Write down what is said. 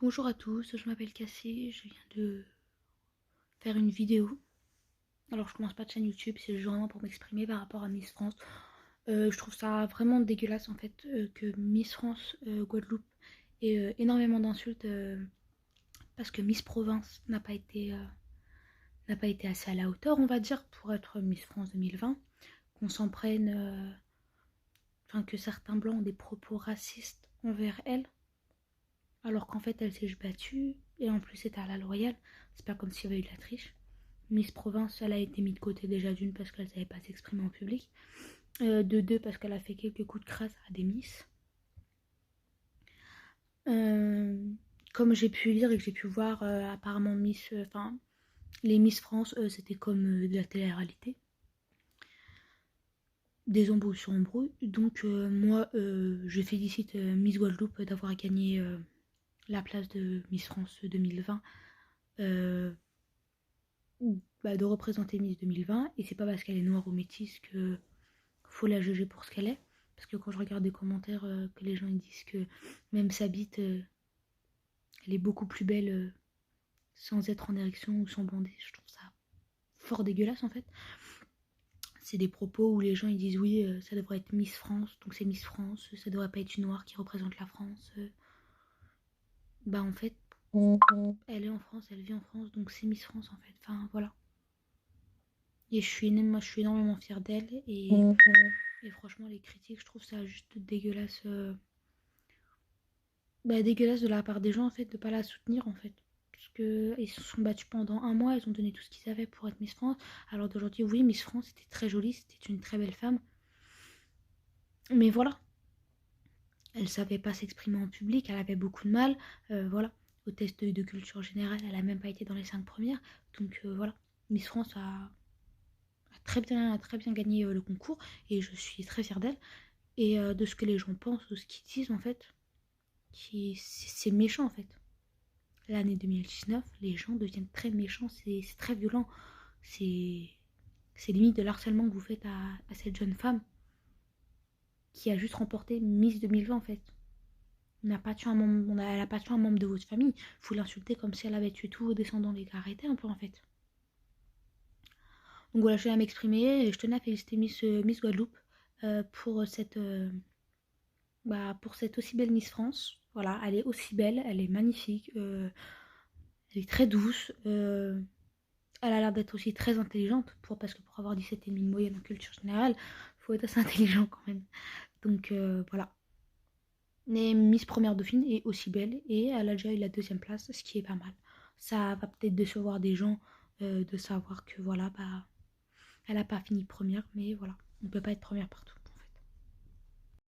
Bonjour à tous, je m'appelle Cassie, je viens de faire une vidéo. Alors je commence pas de chaîne YouTube, c'est vraiment pour m'exprimer par rapport à Miss France. Je trouve ça vraiment dégueulasse en fait que Miss France Guadeloupe ait énormément d'insultes parce que Miss Province n'a pas été assez à la hauteur, on va dire, pour être Miss France 2020. Qu'on s'en prenne, enfin que certains blancs ont des propos racistes envers elle. Alors qu'en fait elle s'est juste battue et en plus c'était à la loyale, c'est pas comme s'il y avait eu de la triche. Miss Province, elle a été mise de côté déjà d'une parce qu'elle savait pas s'exprimer en public, de deux parce qu'elle a fait quelques coups de crasse à des Miss. Euh, Comme j'ai pu lire et que j'ai pu voir, apparemment Miss, enfin les Miss France, c'était comme de la télé-réalité, des embrouilles sur embrouilles. Donc moi, je félicite Miss Guadeloupe d'avoir gagné la place de Miss France 2020. Euh, de représenter Miss 2020 et c'est pas parce qu'elle est noire ou métisse que faut la juger pour ce qu'elle est, parce que quand je regarde des commentaires que les gens ils disent que même sa bite elle est beaucoup plus belle sans être en érection ou sans bander, je trouve ça fort dégueulasse en fait. C'est des propos où les gens ils disent oui ça devrait être Miss France donc c'est Miss France, ça devrait pas être une noire qui représente la France. Bah en fait elle est en France, elle vit en France donc c'est Miss France en fait, enfin voilà. Et moi, je suis énormément fière d'elle et franchement, les critiques, je trouve ça juste dégueulasse. Dégueulasse de la part des gens, en fait, de pas la soutenir, en fait. Parce que ils se sont battus pendant un mois, ils ont donné tout ce qu'ils avaient pour être Miss France. Alors d'aujourd'hui, oui, Miss France était très jolie, c'était une très belle femme. Mais voilà, elle savait pas s'exprimer en public, elle avait beaucoup de mal. Voilà, au test de culture générale, elle a même pas été dans les 5 premières. Donc voilà, Miss France a très bien gagné le concours et je suis très fière d'elle. Et de ce que les gens pensent, de ce qu'ils disent en fait, c'est méchant en fait. L'année 2019, les gens deviennent très méchants, c'est très violent. C'est limite de l'harcèlement que vous faites à cette jeune femme qui a juste remporté Miss 2020 en fait. Elle n'a pas tué un membre de votre famille. Vous l'insultez comme si elle avait tué tous vos descendants. Les gars, arrêtez un peu en fait. Donc voilà, je viens à m'exprimer et je tenais à féliciter Miss Guadeloupe pour pour cette aussi belle Miss France. Voilà, elle est aussi belle, elle est magnifique, elle est très douce. Elle a l'air d'être aussi très intelligente, parce que pour avoir 17,5 de moyenne en culture générale, il faut être assez intelligent quand même. Donc voilà. Mais Miss Première Dauphine est aussi belle et elle a déjà eu la deuxième place, ce qui est pas mal. Ça va peut-être décevoir des gens de savoir que voilà, elle a pas fini première, mais voilà, on ne peut pas être première partout.